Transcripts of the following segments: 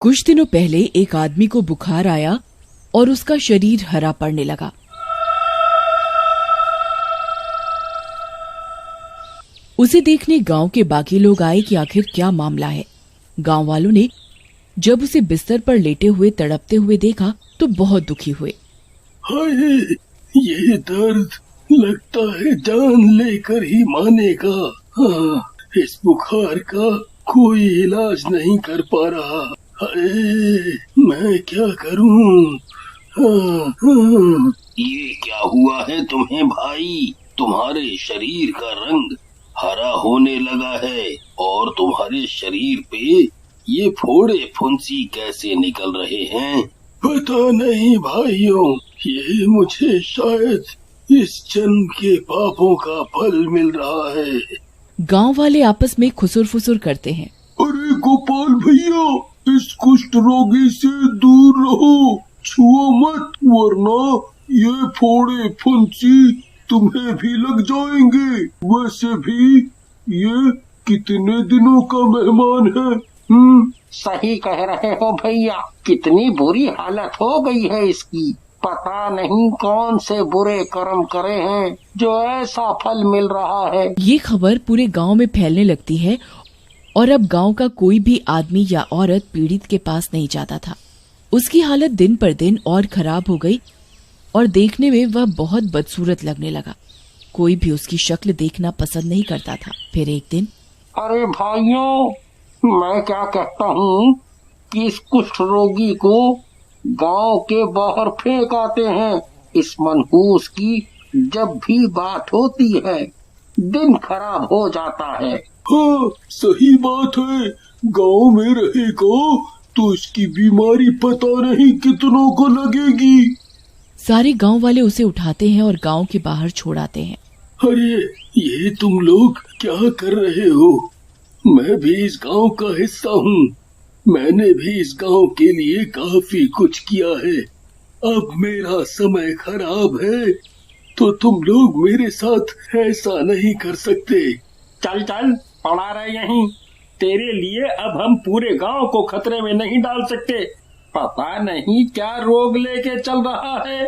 कुछ दिनों पहले एक आदमी को बुखार आया और उसका शरीर हरा पड़ने लगा। उसे देखने गांव के बाकी लोग आए कि आखिर क्या मामला है। गांव वालों ने जब उसे बिस्तर पर लेटे हुए तड़पते हुए देखा तो बहुत दुखी हुए। हाय, ये दर्द लगता है जान लेकर ही मानेगा। हाँ, इस बुखार का कोई इलाज नहीं कर पा रहा। हाय, मैं क्या करूं? हाँ। ये क्या हुआ है तुम्हें भाई? तुम्हारे शरीर का रंग हरा होने लगा है और तुम्हारे शरीर पे ये फोड़े फुंसी कैसे निकल रहे हैं? पता नहीं भाइयों, ये मुझे शायद इस जन्म के पापों का फल मिल रहा है। गांव वाले आपस में खुसुर फुसुर करते हैं। अरे गोपाल भैया, इस कुष्ठ रोगी से दूर रहो, छुओ मत, वरना ये फोड़े फुंसी तुम्हें भी लग जाएंगे। वैसे भी ये कितने दिनों का मेहमान है। सही कह रहे हो भैया, कितनी बुरी हालत हो गई है इसकी। पता नहीं कौन से बुरे कर्म करे हैं जो ऐसा फल मिल रहा है। ये खबर पूरे गांव में फैलने लगती है और अब गांव का कोई भी आदमी या औरत पीड़ित के पास नहीं जाता था। उसकी हालत दिन पर दिन और खराब हो गई और देखने में वह बहुत बदसूरत लगने लगा। कोई भी उसकी शक्ल देखना पसंद नहीं करता था। फिर एक दिन, अरे भाइयों, मैं क्या कहता हूँ कि इस कुष्ठ रोगी को गांव के बाहर फेंक आते हैं। इस मनहूस की जब भी बात होती है दिन खराब हो जाता है। हाँ, सही बात है। गांव में रहेगा तो इसकी बीमारी पता नहीं कितनों को लगेगी। सारे गांव वाले उसे उठाते हैं और गांव के बाहर छोड़ आते हैं। अरे, ये तुम लोग क्या कर रहे हो? मैं भी इस गांव का हिस्सा हूँ। मैंने भी इस गांव के लिए काफी कुछ किया है। अब मेरा समय खराब है तो तुम लोग मेरे साथ ऐसा नहीं कर सकते। चल चल, पड़ा रहे यहीं। तेरे लिए अब हम पूरे गांव को खतरे में नहीं डाल सकते। पता नहीं क्या रोग लेके चल रहा है।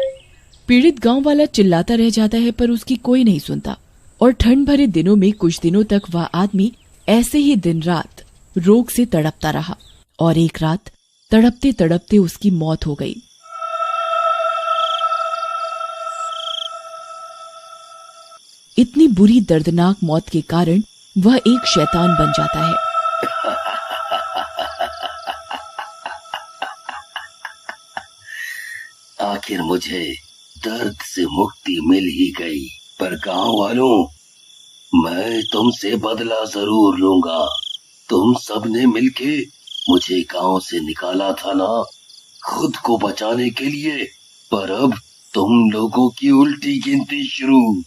पीड़ित गांव वाला चिल्लाता रह जाता है पर उसकी कोई नहीं सुनता और ठंड भरे दिनों में कुछ दिनों तक वह आदमी ऐसे ही दिन रात रोग से तड़पता रहा और एक रात तड़पते तड़पते उसकी मौत हो गई। इतनी बुरी दर्दनाक मौत के कारण वह एक शैतान बन जाता है। आखिर मुझे दर्द से मुक्ति मिल ही गई। पर गांव वालों, मैं तुमसे बदला जरूर लूंगा। तुम सबने मिलके मुझे गांव से निकाला था ना, खुद को बचाने के लिए। पर अब तुम लोगों की उल्टी गिनती शुरू।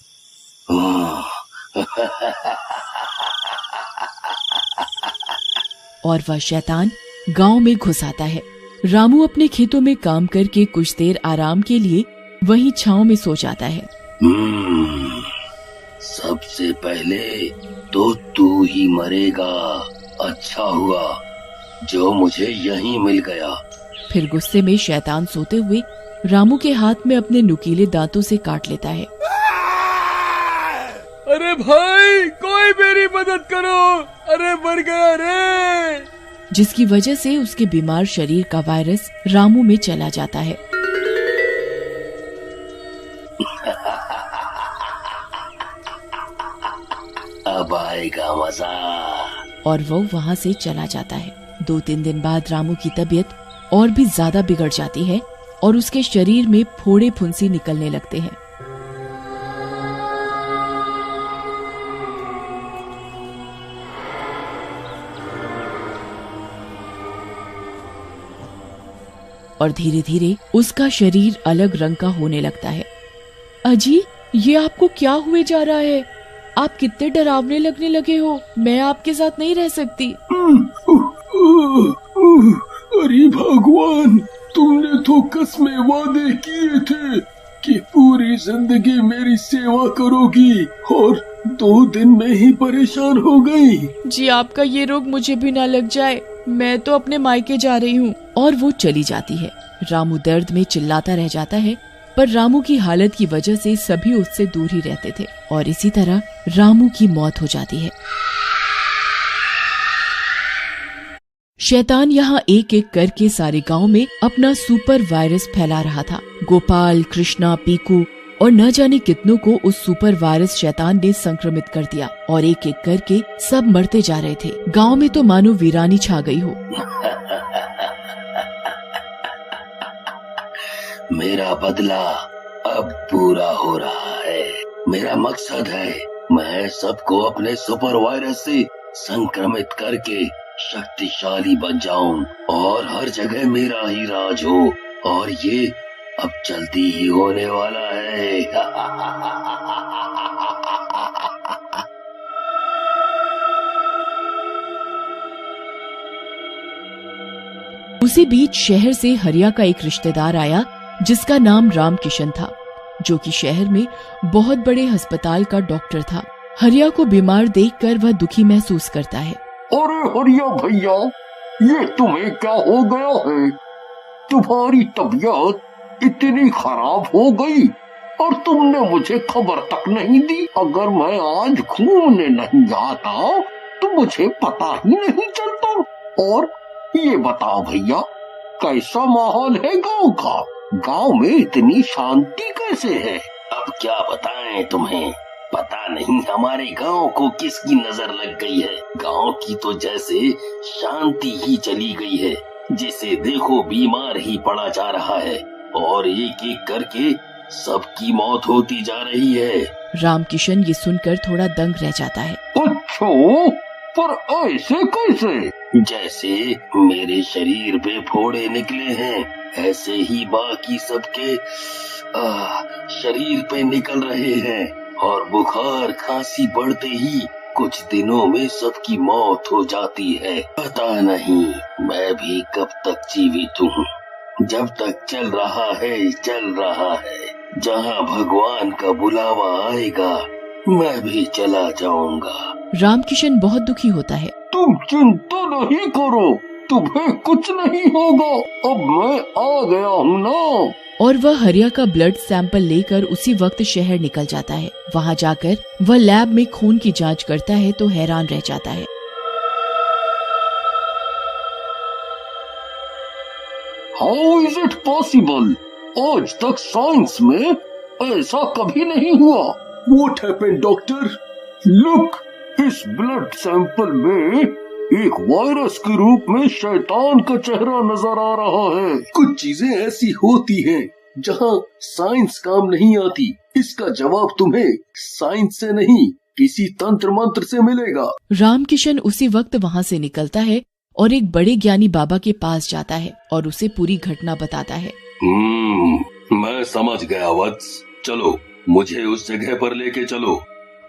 और वह शैतान गांव में घुस आता है। रामू अपने खेतों में काम करके कुछ देर आराम के लिए वहीं छांव में सो जाता है। सबसे पहले तो तू ही मरेगा। अच्छा हुआ जो मुझे यहीं मिल गया। फिर गुस्से में शैतान सोते हुए रामू के हाथ में अपने नुकीले दांतों से काट लेता है। अरे भाई, कोई मेरी मदद करो, अरे मर गया रे। जिसकी वजह से उसके बीमार शरीर का वायरस रामू में चला जाता है। अब आएगा मजा। और वो वहाँ से चला जाता है। 2-3 दिन बाद रामू की तबीयत और भी ज्यादा बिगड़ जाती है और उसके शरीर में फोड़े फुंसी निकलने लगते हैं। और धीरे धीरे उसका शरीर अलग रंग का होने लगता है। अजी, ये आपको क्या हुए जा रहा है? आप कितने डरावने लगने लगे हो। मैं आपके साथ नहीं रह सकती। अरे भगवान, तुमने तो कसमें वादे किए थे कि पूरी जिंदगी मेरी सेवा करोगी और 2 दिन में ही परेशान हो गई। जी, आपका ये रोग मुझे भी ना लग जाए। मैं तो अपने मायके जा रही हूँ। और वो चली जाती है। रामू दर्द में चिल्लाता रह जाता है, पर रामू की हालत की वजह से सभी उससे दूर ही रहते थे और इसी तरह रामू की मौत हो जाती है। शैतान यहाँ एक एक करके सारे गांव में अपना सुपर वायरस फैला रहा था। गोपाल, कृष्णा, पीकू और न जाने कितनों को उस सुपर वायरस शैतान ने संक्रमित कर दिया और एक एक करके सब मरते जा रहे थे। गांव में तो मानो वीरानी छा गई हो। मेरा बदला अब पूरा हो रहा है। मेरा मकसद है मैं सबको अपने सुपर वायरस से संक्रमित करके शक्तिशाली बन जाऊं और हर जगह मेरा ही राज हो, और ये अब जल्दी ही होने वाला है। उसी बीच शहर से हरिया का एक रिश्तेदार आया जिसका नाम रामकिशन था, जो कि शहर में बहुत बड़े अस्पताल का डॉक्टर था। हरिया को बीमार देखकर वह दुखी महसूस करता है। अरे हरिया भैया, ये तुम्हें क्या हो गया है? तुम्हारी तबीयत इतनी खराब हो गई और तुमने मुझे खबर तक नहीं दी। अगर मैं आज घूमने नहीं आता तो मुझे पता ही नहीं चलता। और ये बताओ भैया, कैसा माहौल है गांव का? गांव में इतनी शांति कैसे है? अब क्या बताएं तुम्हें, पता नहीं हमारे गांव को किसकी नजर लग गई है। गांव की तो जैसे शांति ही चली गई है, जिसे देखो बीमार ही पड़ा जा रहा है और एक एक करके सबकी मौत होती जा रही है। रामकिशन ये सुनकर थोड़ा दंग रह जाता है। अच्छा, पर ऐसे कैसे? जैसे मेरे शरीर पे फोड़े निकले हैं, ऐसे ही बाकी सबके शरीर पे निकल रहे हैं और बुखार खांसी बढ़ते ही कुछ दिनों में सबकी मौत हो जाती है। पता नहीं मैं भी कब तक जीवित हूँ। जब तक चल रहा है चल रहा है। जहाँ भगवान का बुलावा आएगा मैं भी चला जाऊंगा। रामकिशन बहुत दुखी होता है। तुम चिंता नहीं करो, तुम्हें कुछ नहीं होगा। अब मैं आ गया हूँ ना। और वह हरिया का ब्लड सैंपल लेकर उसी वक्त शहर निकल जाता है। वहाँ जाकर वह लैब में खून की जांच करता है तो हैरान रह जाता है। How is it possible? आज तक साइंस में ऐसा कभी नहीं हुआ। What happened, doctor? लुक, इस ब्लड सैंपल में एक वायरस के रूप में शैतान का चेहरा नजर आ रहा है। कुछ चीजें ऐसी होती हैं जहाँ साइंस काम नहीं आती। इसका जवाब तुम्हें साइंस से नहीं, किसी तंत्र मंत्र से मिलेगा। रामकिशन उसी वक्त वहाँ से निकलता है और एक बड़े ज्ञानी बाबा के पास जाता है और उसे पूरी घटना बताता है। मैं समझ गया वत्स, चलो मुझे उस जगह पर लेके चलो।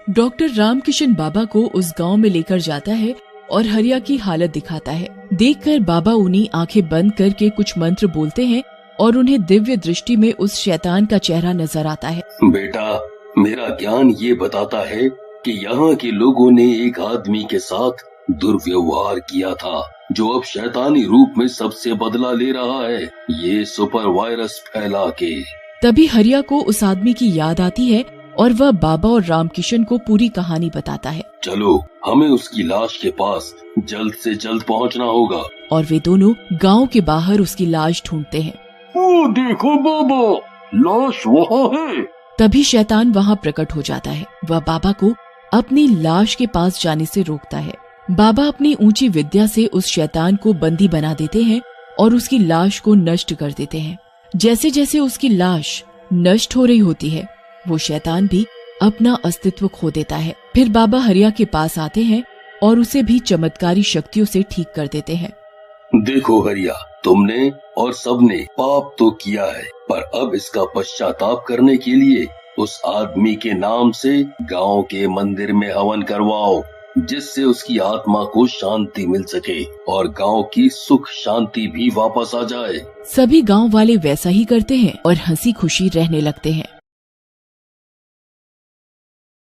डॉक्टर रामकिशन बाबा को उस गांव में लेकर जाता है और हरिया की हालत दिखाता है। देखकर बाबा उन्हीं आंखें बंद करके कुछ मंत्र बोलते हैं और उन्हें दिव्य दृष्टि में उस शैतान का चेहरा नजर आता है। बेटा, मेरा ज्ञान ये बताता है कि यहाँ के लोगों ने एक आदमी के साथ दुर्व्यवहार किया था, जो अब शैतानी रूप में सबसे बदला ले रहा है, ये सुपर वायरस फैला के। तभी हरिया को उस आदमी की याद आती है और वह बाबा और रामकिशन को पूरी कहानी बताता है। चलो, हमें उसकी लाश के पास जल्द से जल्द पहुंचना होगा। और वे दोनों गांव के बाहर उसकी लाश ढूंढते हैं। वो देखो बाबा, लाश वहाँ है। तभी शैतान वहाँ प्रकट हो जाता है। वह बाबा को अपनी लाश के पास जाने से रोकता है। बाबा अपनी ऊंची विद्या से उस शैतान को बंदी बना देते हैं और उसकी लाश को नष्ट कर देते हैं। जैसे जैसे उसकी लाश नष्ट हो रही होती है, वो शैतान भी अपना अस्तित्व खो देता है। फिर बाबा हरिया के पास आते हैं और उसे भी चमत्कारी शक्तियों से ठीक कर देते हैं। देखो हरिया, तुमने और सबने पाप तो किया है, पर अब इसका पश्चाताप करने के लिए उस आदमी के नाम से गांव के मंदिर में हवन करवाओ, जिससे उसकी आत्मा को शांति मिल सके और गांव की सुख शांति भी वापस आ जाए। सभी गांव वाले वैसा ही करते हैं और हंसी खुशी रहने लगते हैं।